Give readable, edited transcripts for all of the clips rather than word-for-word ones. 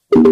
Bapak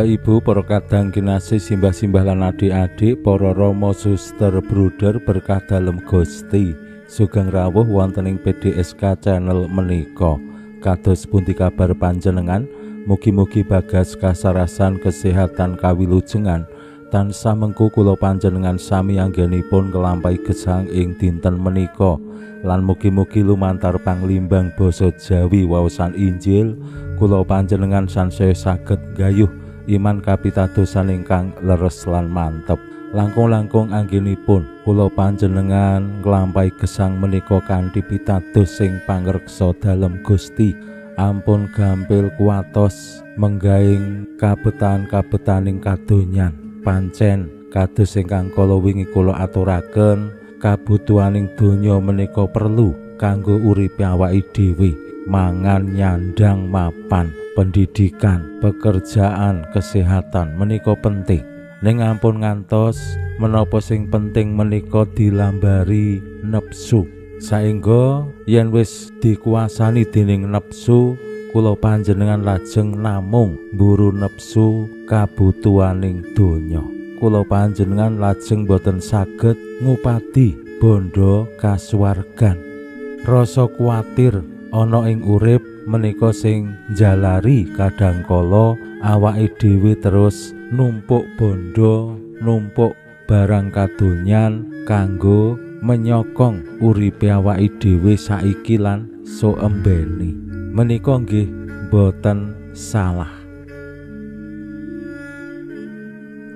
Ibu, para kadang kinasih, simbah-simbah lan adik-adik, para rama suster bruder berkah dalem Gusti, sugeng rawuh wonten ing PDSK channel menika. Kados pundi kabar panjenengan? Mugi-mugi bagas kasarasan kesehatan kawilujengan tansah mengku kula panjenengan sami anggenipun nglampahi gesang ing dinten menika. Lan mugi-mugi lumantar panglimbang basa Jawi waosan Injil kula panjenengan sansaya saged gayuh iman kapitadosan ingkang leres lan mantep. Langkung-langkung anggenipun kula panjenengan nglampahi gesang menika kanthi pitados sing pangreksa dalem Gusti. Ampun gampil kuwatos menggaing kabetan-kabetaning kadonyan. Pancen kados ingkang kala wingi kula aturaken, kabutuhaning donya menika perlu kanggo uripe awake dhewe. Mangan, nyandang, mapan, pendidikan, pekerjaan, kesehatan menika penting. Ning ampun ngantos menapa sing penting menika dilambari nepsu. Saengga yen wis dikuasani dening nepsu, kula panjenengan lajeng namung mburu nepsu kabutuhaning donya. Kula panjenengan lajeng boten saged ngupadi bondo kasuwargan. Rasa kuwatir ana ing urip menika sing njalari kadangkala awake dhewe terus numpuk bondo, numpuk barang kadonyan kanggo menyokong uripe awake dhewe saiki lan soembene. Menika nggih boten salah.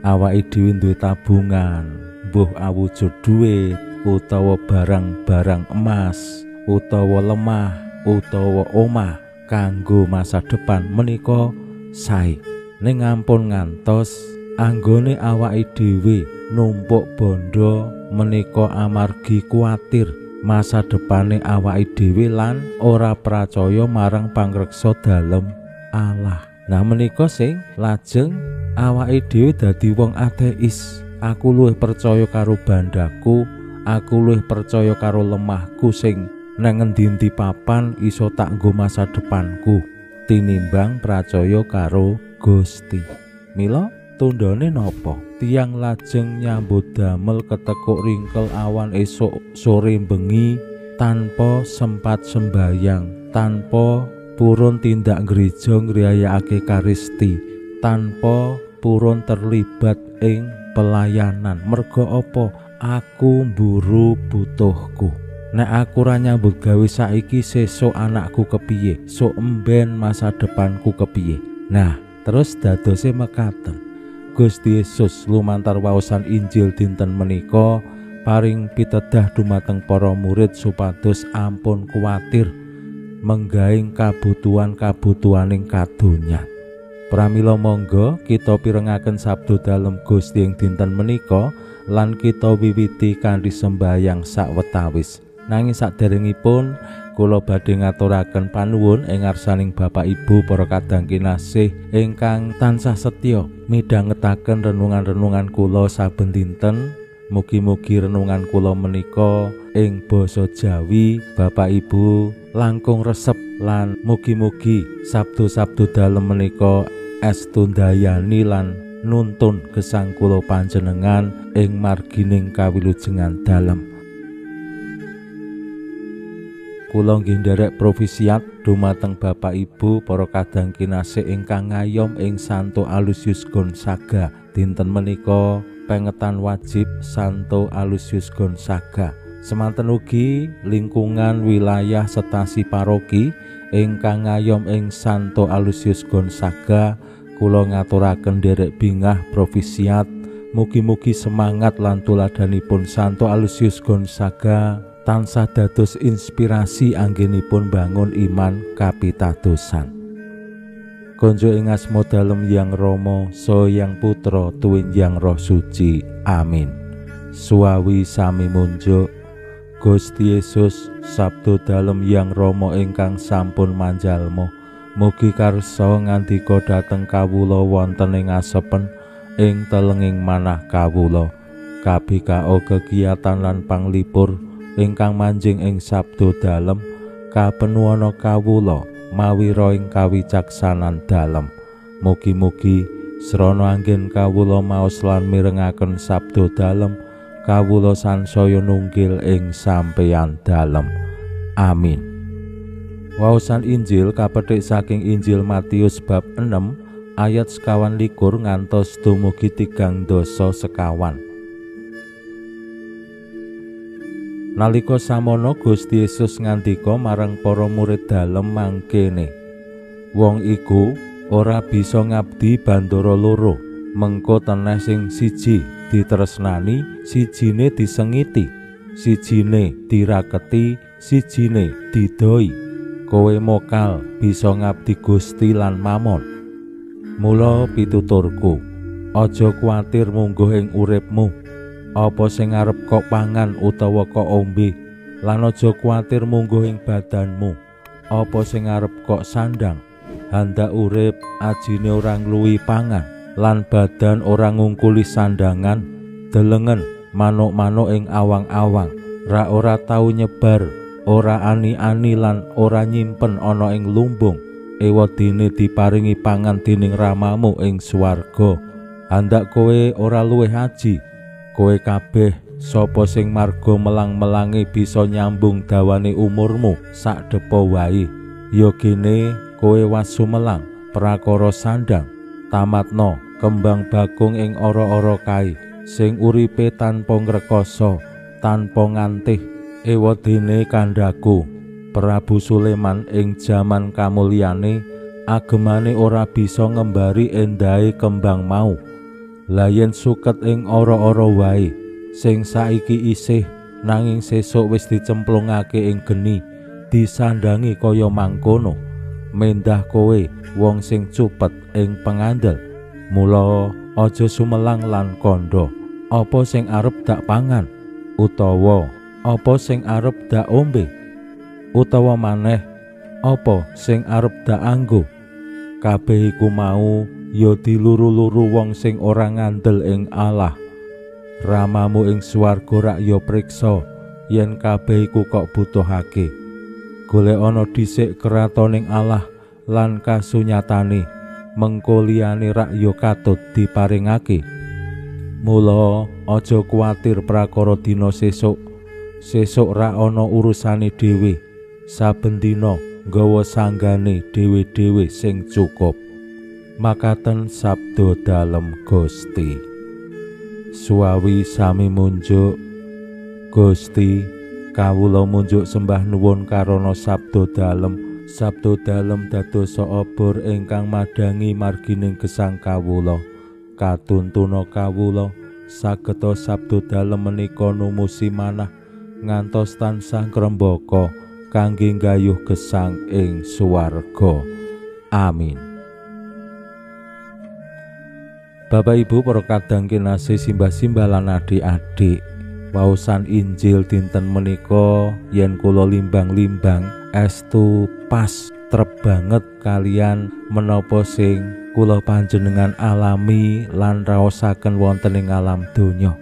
Awake dhewe duwe tabungan, mbuh awujud dhuwit utawa barang-barang emas utawa lemah utawa omah kanggo masa depan menika sae. Ning ampun ngantos anggone awake dhewe numpuk bondo menika amargi kuwatir masa depane awake dhewe lan ora percaya marang pangreksa dalem Allah. Nah menika sing lajeng awake dhewe dadi wong ateis. Aku luwih percaya karo bandaku, aku luwih percaya karo lemahku sing nang endi-endi papan iso tak nggo masa depanku tinimbang percaya karo Gusti. Mila tundhane napa? Tiang lajeng nyambut damel ketekuk ringkel awan esuk sore bengi tanpa sempat sembayang, tanpa purun tindak gereja ngriyayakake karisti, tanpa purun terlibat ing pelayanan. Merga apa? Aku mburu butuhku. Nek aku ora nyambut gawe saiki, sesuk anakku kepiye? Sok emben masa depanku kepiye? Nah, terus dadose mekaten. Gusti Yesus lumantar waosan Injil dinten menika paring pitedah dumateng para murid supados ampun kuwatir menggaing kabutuhaning kadonyan. Pramila monggo kita pirengaken sabda dalem Gusti ing dinten menika lan kita wiwiti kanthi sembahyang sawetawis. Nanging saderengipun kula badhe ngaturaken panuwun ing ngarsaning Bapak Ibu para kadang kinasih ingkang tansah setya midhangetaken renungan-renungan kula saben dinten. Mugi-mugi renungan kula menika ing basa Jawi Bapak Ibu langkung resep lan mugi-mugi sabda-sabda dalem menika estu ndayani lan nuntun gesang kula panjenengan ing margining kawilujengan dalem. Kula nggih nderek profisiat dumateng Bapak Ibu para kadang kinasih ingkang ngayom ing Santo Aloysius Gonzaga. Dinten menika pengetan wajib Santo Aloysius Gonzaga. Semanten ugi lingkungan wilayah setasi paroki ingkang ngayom ing Santo Aloysius Gonzaga. Kula ngaturaken nderek bingah profisiat. Mugi-mugi semangat lan tuladanipun Santo Aloysius Gonzaga tansah dados inspirasi anggenipun bangun iman kapitadosan. Konjo ing asma dalem Yang Rama saha Yang Putra tuwin Yang Roh Suci. Amin. Suawi sami munjuk. Gusti Yesus sabdo dalem yang Rama ingkang sampun manjalma, mugi karsa ngandika dhateng kawula wonten ing asepen ing telenging manah kawula. Kabikao kegiatan lan panglipur ingkang manjing ing sabdo dalem kapenuwana kawula mawi ing kawicaksanan dalem. Mugi-mugi srana anggen kawula maos lan mirengaken sabdo dalem, kawula sansaya nunggil ing sampeyan dalem. Amin. Waosan Injil kapetik saking Injil Matius bab 6 ayat 21 ngantos dumugi 30 sekawan. Nalika samono Gusti Yesus ngandika marang para murid dalem mangkene, wong iku ora bisa ngabdi bandara loro, mengko teneh sing siji ditresnani, sijine disengiti, sijine diraketi, sijine didoi. Kowe mokal bisa ngabdi Gusti lan Mamon. Mula pituturku, aja kuwatir mungguh ing uripmu, apa sing arep kok pangan utawa kok ombe, lan aja kuwatir mungguh ing badanmu, apa sing arep kok sandang. Handak urip ajine ora ngluwi pangan, lan badan ora ngungkuli sandangan. Delengen manuk-manuk ing awang-awang, ora tau nyebar, ora ani-ani lan ora nyimpen ana ing lumbung, ewadene diparingi pangan dening Ramamu ing swarga. Handak kowe ora luwih aji, kowe kabeh sapa sing marga melang-melange bisa nyambung dawane umurmu sak depa wae. Ya kene kowe wasu melang prakara sandang, tamatno kembang bakung ing ora-ora kae, sing uripe tanpa ngrekoso, tanpa ngantih. Ewadene kandhaku Prabu Sulaiman ing jaman kamulyane agemane ora bisa ngembari endahe kembang mau. Lah yen suket ing ora-ora wae sing saiki isih nanging sesuk wis dicemplungake ing geni, disandangi kaya mangkono, mendah kowe wong sing cupet ing pengandel. Mula aja sumelang lan kandha, apa sing arep dak pangan, utawa apa sing arep dak ombe, utawa maneh apa sing arep dak anggo. Kabeh iku mau ya diluru-luru wong sing ora ngandel ing Allah. Ramamu ing swarga rak ya priksa yen kabeh iku kok butuhake. Golekana dhisik kratoning Allah lan kasunyatane, mengko liyane rak ya katut diparingake. Mula aja kuwatir prakara dina sesuk. Sesuk rak ana urusane dhewe, saben dina nggawa sanggane dhewe-dhewe sing cukup. Makaten sabdo dalem Gusti. Suawi sami munjuk. Gusti, kawula munjuk sembah nuwun karana sabdo dalem. Sabdo dalem dadosa obor ingkang madangi margining gesang kawula. Katuntuna kawula sageta sabdo dalem menika numusi manah ngantos tansah ngrembaka kangge nggayuh gesang ing swarga. Amin. Bapak Ibu para kadang kinasih simbah-simbah lan adik-adik, waosan Injil dinten menika yen kula limbang-limbang estu pas trep banget kalian menapa sing kula panjenengan alami lan raosaken wonten ing alam donya.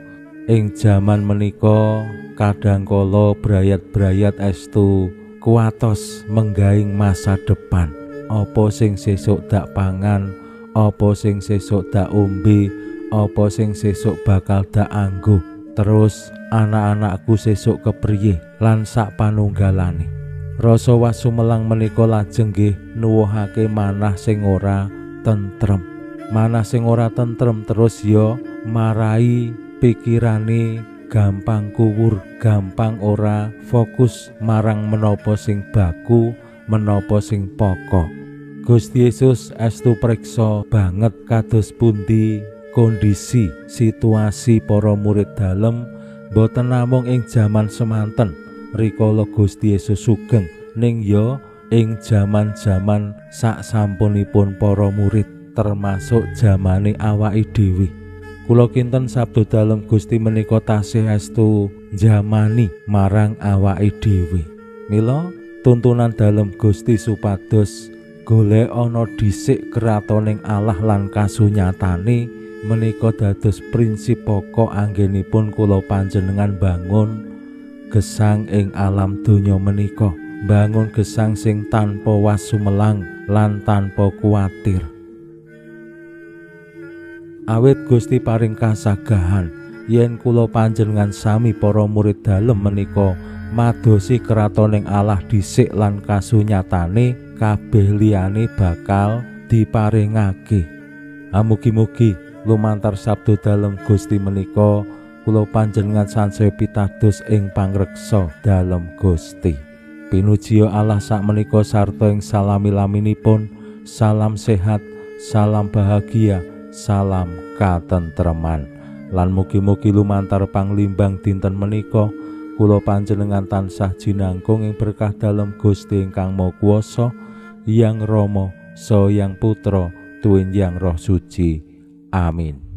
Ing jaman menika kadangkala brayat-brayat estu kuatos menggaing masa depan. Apa sing sesuk dak pangan, apa sing sesuk dak ombe, apa sing sesuk bakal dak anggo, terus anak-anakku sesuk kepriye lan sak panunggalane. Rasa wasumelang menika lajeng nggih nuwuhake manah sing ora tentrem. Manah sing ora tentrem terus ya marai pikirane gampang kuwur, gampang ora fokus marang menapa sing baku, menapa sing pokok. Gusti Yesus estu priksa banget kados pundi kondisi situasi para murid dalem, boten namung ing jaman semanten rikala Gusti Yesus sugeng, ning ya ing jaman-jaman sak sampunipun para murid, termasuk jamane awake dhewe. Kula kinten sabdo dalem Gusti menika tasih estu njamani marang awake dhewe. Mila tuntunan dalem Gusti supados golek ana dhisik kratoning Allah lan kasunyatane menika dados prinsip pokok anggenipun kula panjenengan bangun gesang ing alam donya menika. Bangun gesang sing tanpa wasumelang lan tanpa kuwatir. Awit Gusti paring kasagahan yen kula panjenengan sami para murid dalem menika madosi kratoning Allah dhisik lan kasunyatane, kabeh liyane bakal diparingake. Mugi-mugi lumantar sabda dalem Gusti menika kula panjenengan sansaya pitados ing pangreksa dalem Gusti. Pinujiya Allah sakmenika sarta ing salami-laminipun. Salam sehat, salam bahagia, salam katentreman. Lan mugi-mugi lumantar panglimbang dinten menika kula panjenengan tansah jinangkung ing berkah dalem Gusti ingkang Maha Kuwasa, Hyang Rama saha Hyang Putra tuwin Hyang Roh Suci. Amin.